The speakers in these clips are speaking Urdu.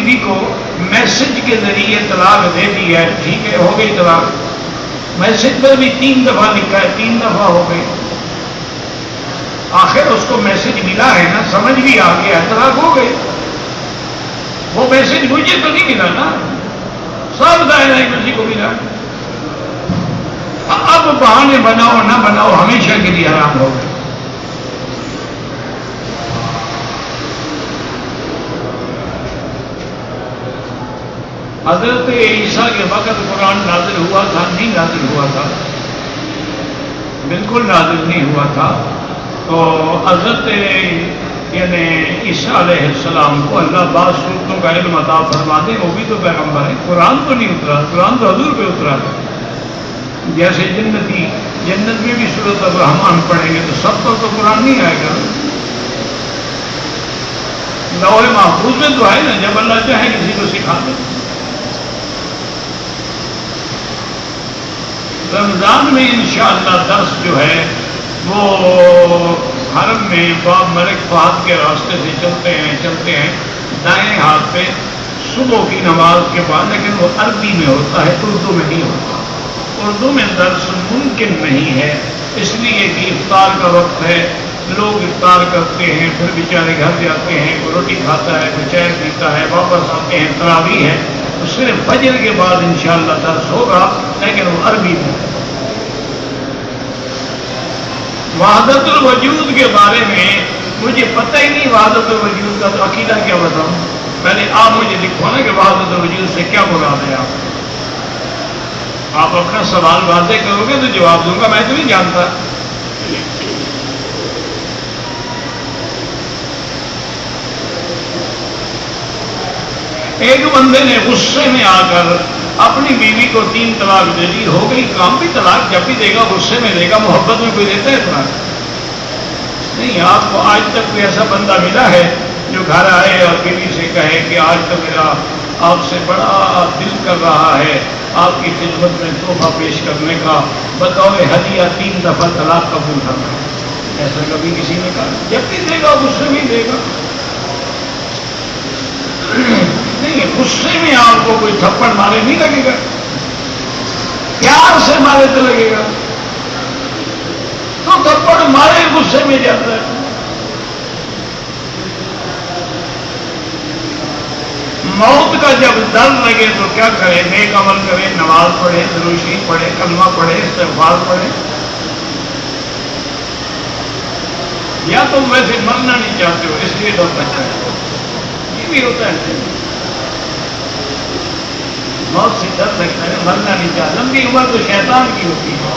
بیوی کو میسج کے ذریعے طلاق دے دی ہے، ٹھیک ہے، ہو گئی طلاق، میسج پر بھی 3 دفعہ لکھا ہے، 3 دفعہ ہو گئی، آخر اس کو میسج ملا ہے نا، سمجھ بھی آ گیا، طلاق ہو گئی۔ وہ میسج مجھے تو نہیں ملا نا، سب دائرہ کسی کو ملا۔ اب بہانے بناؤ نہ بناؤ، ہمیشہ کے لیے حرام ہو گئے۔ حضرت عیسیٰ کے وقت قرآن نازل ہوا تھا؟ نہیں نازل ہوا تھا، بالکل نازل نہیں ہوا تھا۔ تو حضرت یعنی عیسیٰ علیہ السلام کو اللہ بعض صورتوں کا علم عطا فرما دے، وہ بھی تو پیغمبر ہے، قرآن تو نہیں اترا، قرآن تو حضور پہ اترا ہے۔ جیسے جنت میں بھی سورۃ الرحمن پڑھیں گے تو سب پر تو قرآن نہیں آئے گا، لوح محفوظ میں تو ہے نا، جب اللہ چاہے کسی کو سکھا دے۔ رمضان میں انشاءاللہ درس جو ہے وہ حرم میں باب ملک فہد کے راستے سے چلتے ہیں دائیں ہاتھ پہ صبح کی نماز کے بعد، لیکن وہ عربی میں ہوتا ہے، اردو میں نہیں ہوتا۔ اردو میں درس ممکن نہیں ہے، اس لیے کہ افطار کا وقت ہے، لوگ افطار کرتے ہیں، پھر بیچارے گھر جاتے ہیں، کوئی روٹی کھاتا ہے، کوئی چائے پیتا ہے، واپس آتے ہیں، تراویح ہے، تو صرف فجر کے بعد انشاءاللہ درس ہوگا، لیکن وہ عربی میں۔ وحدت الوجود کے بارے میں مجھے پتہ ہی نہیں، وحدت الوجود کا تو عقیدہ کیا بتاؤں؟ پہلے آپ مجھے لکھو نا کہ وحدت الوجود سے کیا مراد ہے۔ آپ اپنا سوال واضح کرو گے تو جواب دوں گا، میں تو نہیں جانتا۔ ایک بندے نے غصے میں آ کر اپنی بیوی کو 3 طلاق دے دی، ہو گئی کام بھی، طلاق جب بھی دے گا غصے میں دے گا، محبت میں کوئی دیتا ہے طلاق؟ نہیں۔ آپ کو آج تک کوئی ایسا بندہ ملا ہے جو گھر آئے اور بیوی سے کہے کہ آج تو میرا آپ سے بڑا دل کر رہا ہے آپ کی خدمت میں تحفہ پیش کرنے کا، بطور ہدیہ 3 دفعہ طلاق قبول کرنا؟ ایسا کبھی کسی نے کہا؟ جب بھی دے گا غصے میں دے گا۔ نہیں، غصے میں آپ کو کوئی تھپڑ مارے نہیں لگے گا، پیار سے مارے تو لگے گا، تو تھپڑ مارے غصے میں جاتا ہے۔ موت کا جب ڈر لگے تو کیا کرے؟ نیک عمل کرے، نماز پڑھے، درود شریف پڑھے، کلمہ پڑھے، استغفار پڑھے۔ یا تم ویسے مرنا نہیں چاہتے ہو اس لیے ڈرنا چاہتے ہو، یہ بھی ہوتا ہے۔ موت سے ڈر لگتا ہے، مرنا نہیں چاہتا۔ لمبی عمر تو شیطان کی ہوتی ہے،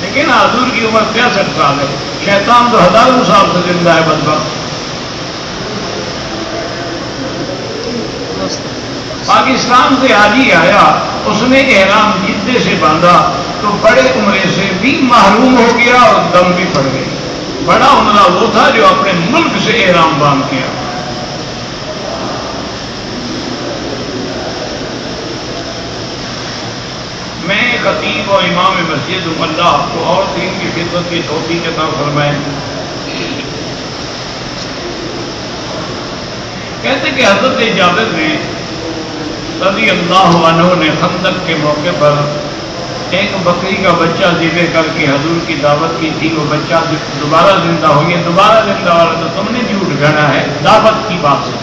لیکن حضور کی عمر 63 سال ہے، شیطان تو ہزاروں سال سے زندہ ہے بدبخت۔ پاکستان سے حاجی آیا، اس نے احرام جدے سے باندھا تو بڑے عمرے سے بھی محروم ہو گیا اور دم بھی پڑ گئی۔ بڑا عمرہ وہ تھا جو اپنے ملک سے احرام باندھ کیا۔ میں خطیب اور امام مسجد ہوں، اللہ آپ کو اور دین کی خدمت کی توفیق عطا فرمائے۔ کہتے کہ حضرت جابر نے رضی اللہ عنہ نے خندق کے موقع پر ایک بکری کا بچہ ذبح کر کے حضور کی دعوت کی تھی، وہ بچہ دوبارہ زندہ ہو گیا۔ دوبارہ زندہ والا تو تم نے جھوٹ گھڑا ہے، دعوت کی بات سے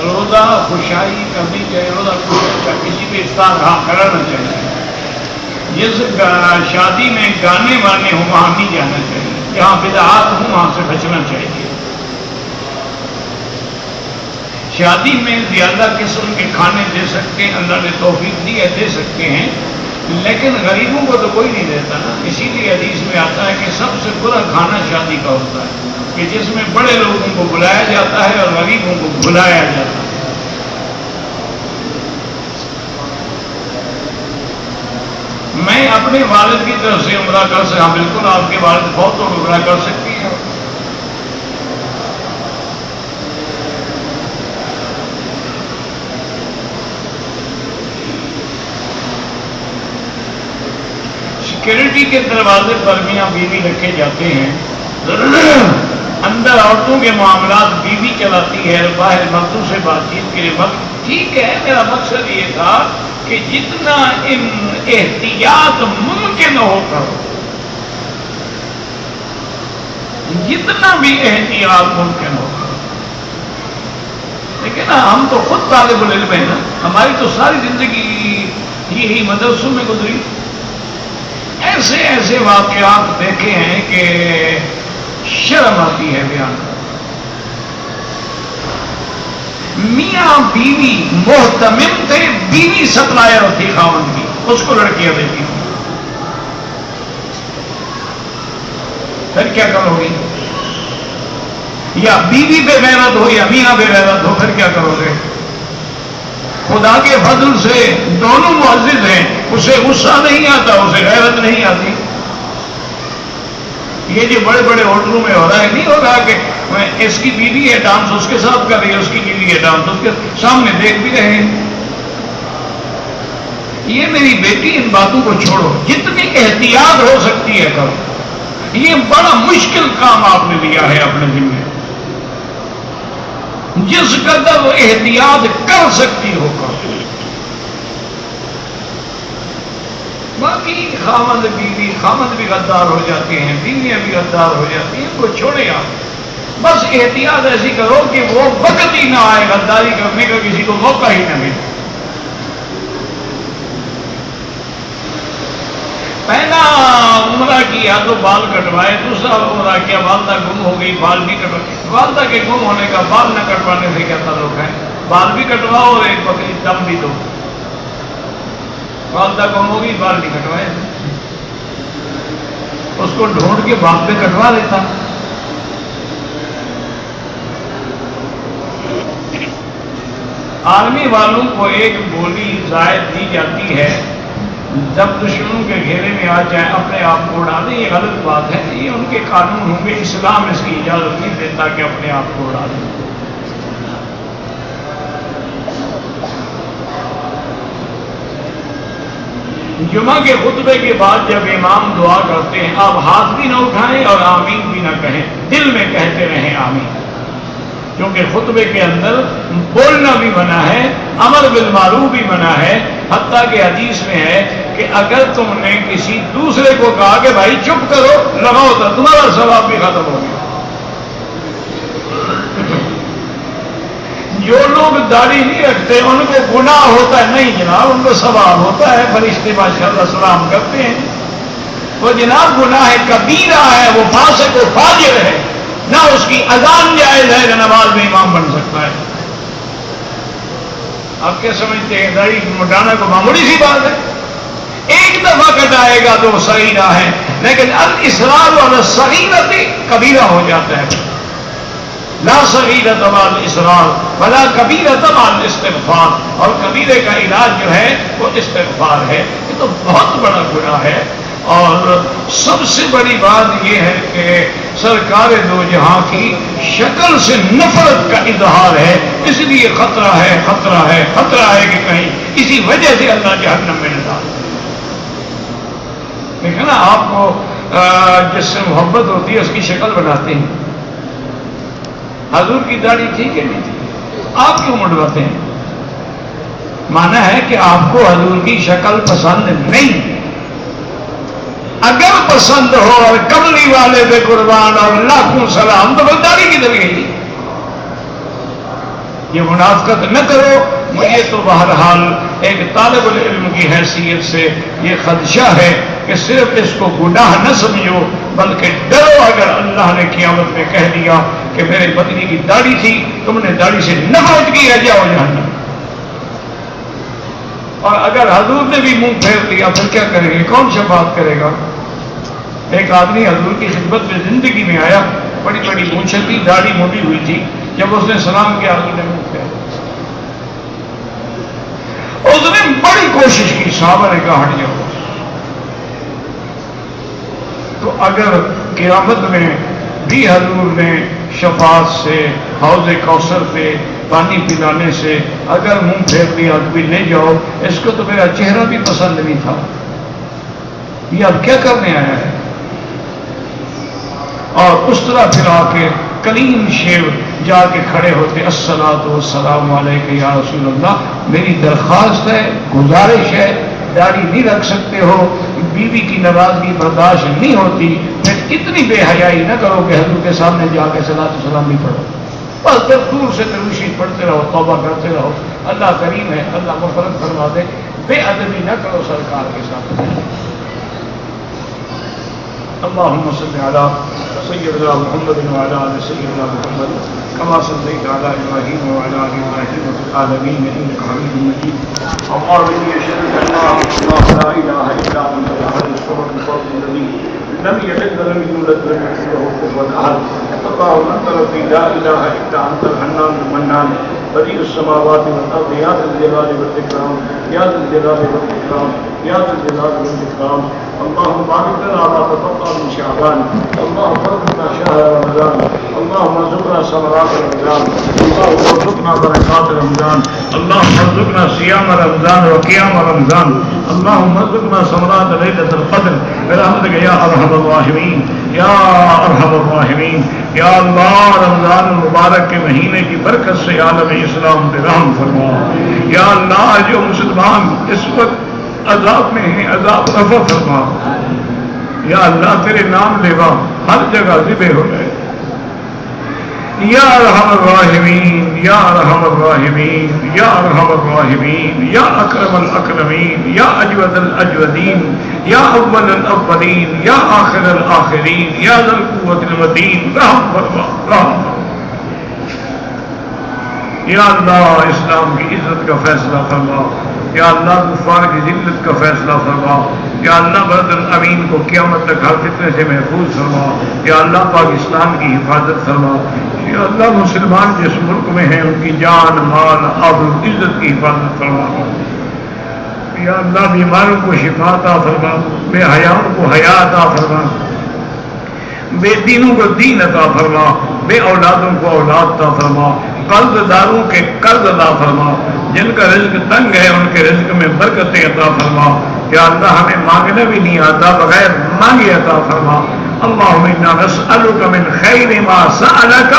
روزہ خوشائی کرنی چاہیے، روزہ خوشائی کسی بھی افطار کرانا چاہیے۔ جس شادی میں گانے وانے ہوں وہاں نہیں جانا چاہیے، جہاں بدعات ہوں وہاں سے بچنا چاہیے۔ شادی میں زیادہ قسم کے کھانے دے سکتے ہیں، اللہ نے توفیق دی ہے، دے سکتے ہیں، لیکن غریبوں کو تو کوئی نہیں دیتا نا۔ اسی لیے حدیث میں آتا ہے کہ سب سے برا کھانا شادی کا ہوتا ہے، کہ جس میں بڑے لوگوں کو بلایا جاتا ہے اور غریبوں کو بھلایا جاتا ہے۔ میں اپنے والد کی طرف سے عمرہ کر سکا، بالکل آپ کے والد بہت لوگ عمرہ کر سکتی ہیں۔ سیکورٹی کے دروازے پر میاں بیوی رکھے جاتے ہیں، اندر عورتوں کے معاملات بیوی چلاتی ہے، باہر مردوں سے بات چیت کے لیے ٹھیک ہے۔ میرا مقصد یہ تھا کہ جتنا احتیاط ممکن ہو کرو، جتنا بھی احتیاط ممکن ہو۔ لیکن ہم تو خود طالب العلم ہیں نا، ہماری تو ساری زندگی یہی مدرسوں میں گزری۔ ایسے ایسے واقعات دیکھے ہیں کہ شرم آتی ہے بیان کرنا۔ میاں بیوی محتمم تھے، بیوی سپلائر تھی خاوند کی، اس کو لڑکیاں دیتی تھی۔ پھر کیا کرو گی؟ یا بیوی بے غیرت ہو یا میاں بے غیرت ہو، پھر کیا کرو گے؟ خدا کے فضل سے دونوں معزز ہیں، اسے غصہ نہیں آتا، اسے غیرت نہیں آتی۔ یہ جو بڑے بڑے ہوٹلوں میں ہو رہا ہے، نہیں ہو رہا کہ اس کی بیوی ہے ڈانس اس کے ساتھ کر رہی ہے، اس کی بیوی ہے ڈانس اس کے سامنے دیکھ بھی رہے ہیں۔ یہ میری بیٹی ان باتوں کو چھوڑو، جتنی احتیاط ہو سکتی ہے کرو۔ یہ بڑا مشکل کام آپ نے لیا ہے اپنے ذمہ، جس قدر وہ احتیاط کر سکتی ہو کرو۔ باقی خامد بھی غدار ہو جاتے ہیں، بیویاں بھی غدار ہو جاتی ہیں، ان کو چھوڑے آپ۔ بس احتیاط ایسی کرو کہ وہ وقت ہی نہ آئے غداری کرنے کا، کسی کو موقع ہی نہ ملے۔ پہلا عمرہ کیا تو بال کٹوائے، دوسرا عمرہ کیا والدہ گم ہو گئی، بال بھی کٹوائے۔ والدہ کے گم ہونے کا بال نہ کٹوانے سے کیا تعلق ہے؟ بال بھی کٹواؤ اور ایک بکری دم بھی دو۔ والدہ گم ہوگی، بال بھی کٹوائے، اس کو ڈھونڈ کے باپ پہ کٹوا لیتا۔ آرمی والوں کو ایک گولی زائد دی جاتی ہے جب دشمنوں کے گھیرے میں آ جائیں، اپنے آپ کو اڑا دیں۔ یہ غلط بات ہے، یہ ان کے قانون ہوں گے، اسلام اس کی اجازت نہیں دیتا کہ اپنے آپ کو اڑا دیں۔ جمعہ کے خطبے کے بعد جب امام دعا کرتے ہیں، آپ ہاتھ بھی نہ اٹھائیں اور آمین بھی نہ کہیں، دل میں کہتے رہیں آمین، کیونکہ خطبے کے اندر بولنا بھی منع ہے، امر بالمعروف بھی منع ہے۔ حتیٰ کہ حدیث میں ہے کہ اگر تم نے کسی دوسرے کو کہا کہ بھائی چپ کرو، لگاؤ تو تمہارا ثواب بھی ختم ہو گیا۔ جو لوگ داڑھی نہیں رکھتے ان کو گناہ ہوتا ہے؟ نہیں جناب، ان کو ثواب ہوتا ہے، فرشتے ماشاءاللہ سلام کرتے ہیں۔ وہ جناب گناہ کبیرہ ہے، وہ فاسق و فاجر ہے، نہ اس کی اذان جائز ہے، نہ نماز میں امام بن سکتا ہے۔ آپ کیا سمجھتے ہیں داڑھی مٹانا کو معمولی سی بات ہے؟ ایک دفعہ کٹائے گا تو صغیرہ ہے، لیکن الاصرار علی الصغیرۃ کبیرہ ہو جاتا ہے۔ لا صغیرۃ مع الاصرار ولا کبیرۃ مع الاستغفار، اور کبیرے کا علاج جو ہے وہ استغفار ہے۔ یہ تو بہت بڑا گناہ ہے، اور سب سے بڑی بات یہ ہے کہ سرکار دو جہاں کی شکل سے نفرت کا اظہار ہے، اس لیے خطرہ ہے، خطرہ ہے، خطرہ ہے کہ کہیں اسی وجہ سے اللہ جہنم میں نہ ڈال۔ دیکھیں نا، آپ کو جس سے محبت ہوتی ہے اس کی شکل بناتے ہیں۔ حضور کی داڑھی ٹھیک ہے نہیں تھی، آپ کیوں منڈواتے ہیں؟ مانا ہے کہ آپ کو حضور کی شکل پسند نہیں۔ اگر پسند ہو اور کملی والے بے قربان اور لاکھوں سلام، تو وہ داڑھی کدھر گئی؟ یہ منافقت نہ کرو۔ مجھے تو بہرحال ایک طالب العلم کی حیثیت سے یہ خدشہ ہے کہ صرف اس کو گناہ نہ سمجھو، بلکہ ڈرو اگر اللہ نے قیامت میں کہہ دیا کہ میرے پتنی کی داڑھی تھی، تم نے داڑھی سے نفرت کی ہے، جاؤ جہنم۔ اور اگر حضور نے بھی منہ پھیر لیا پھر کیا کریں گے؟ کون شفاعت کرے گا؟ ایک آدمی حضور کی خدمت میں زندگی میں آیا، بڑی بڑی مونچھیں تھی، داڑھی موٹی ہوئی تھی۔ جب اس نے سلام کیا حضور نے منہ پھیر، اس نے بڑی کوشش کی، صحابہ نے کہا ہٹ جاؤ۔ تو اگر قیامت میں بھی حضور نے شفاعت سے، حوض کوثر پہ پانی پلانے سے اگر منہ پھیر لیا تو بھی لے جاؤ، اس کو تو میرا چہرہ بھی پسند نہیں تھا، یہ اب کیا کرنے آیا ہے؟ اور اس طرح پھر آ کے کلیم شیو جا کے کھڑے ہوتے، الصلاۃ والسلام علیک یا رسول اللہ، میری درخواست ہے، گزارش ہے، داڑھی نہیں رکھ سکتے ہو، بیوی کی ناراضگی برداشت نہیں ہوتی، پھر اتنی بے حیائی نہ کرو کہ حضور کے سامنے جا کے صلاۃ والسلام نہیں پڑھو، بس جب دور سے دروشی پڑھتے رہو، توبہ کرتے رہو، اللہ کریم ہے، اللہ مغفرت فرما دے، بے ادبی نہ کرو سرکار کے ساتھ۔ اللهم صل على سيدنا محمد وعلى ال سيدنا محمد كما صليت على ابراهيم وعلى ال ابراهيم في العالمين انك حميد مجيد. اللهم اني اشهد ان لا اله الا انت الاحد الصمد الذي لم يلد ولم يولد ولم يكن له كفوا احد. اللهم انت ربي لا اله الا انت الحنان المنان بديع السماوات والارض يا ذا الجلال والاكرام يا ذا الجلال والاكرام يا ذا الجلال والاكرام. اللهم بارك لنا ما تفضل من شعبان، اللهم ارزقنا شهر رمضان، اللهم ارزقنا ثمرات رمضان، اللهم ارزقنا بركات رمضان، اللهم ارزقنا صيام رمضان وقيام رمضان، اللهم ارزقنا ثمرات ليلة القدر برحمتك يا ارحم الراحمين یا ارحم الراحمین. یا اللہ رمضان المبارک کے مہینے کی برکت سے عالم اسلام پہ رحم فرما. یا اللہ جو مسلمان اس وقت عذاب میں ہیں عذاب رفع فرما. یا اللہ تیرے نام لیوا ہر جگہ ذبح ہو رہے. یا ارحم الراحمین یا ارحم الراحمین یا ارحم الراحمین یا اکرم الاکرمین یا اجود الاجودین یا اول الاولین یا آخر الاخرین یا ذا القوۃ المتین رحم فرما رحم فرما. یا اللہ اسلام کی عزت کا فیصلہ فرما. یا اللہ کفار کی ذلت کا فیصلہ فرما. یا اللہ بلد الامین کو قیامت تک ہر فتنے سے محفوظ فرما. یا اللہ پاکستان کی حفاظت فرما. یا اللہ مسلمان جس ملک میں ہیں ان کی جان مال آبرو عزت کی حفاظت فرما. یا اللہ بیماروں کو شفا عطا فرما. بے حیاؤں کو حیا عطا فرما. بے دینوں کو دین عطا فرما. بے اولادوں کو اولاد عطا فرما. قرض داروں کے قرض عطا فرما. جن کا رزق تنگ ہے ان کے رزق میں برکتیں عطا فرما. یا اللہ ہمیں مانگنا بھی نہیں آتا بغیر مانگے عطا فرما. اللہم انا نسألک من خیر ما سألک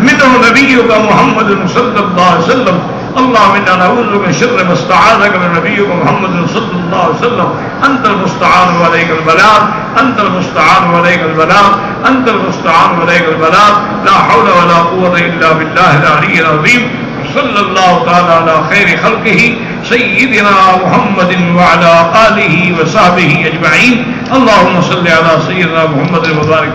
منہ نبیک محمد صلی اللہ علیہ وسلم. اللہم انا نعوذ من شر ما استعاذک من نبیک محمد صلی اللہ علیہ وسلم. انت المستعان وعلیک البلاغ انت المستعان وعلیک البلاغ انت المستعان وعلیک البلاغ. لا حول ولا قوة الا باللہ العلی العظیم. صلی اللہ تعالی علی خیر خلقہ سیدنا محمد وعلی آلہ وصحبہ اجمعین. اللہم صلی علی سیدنا محمد وبارک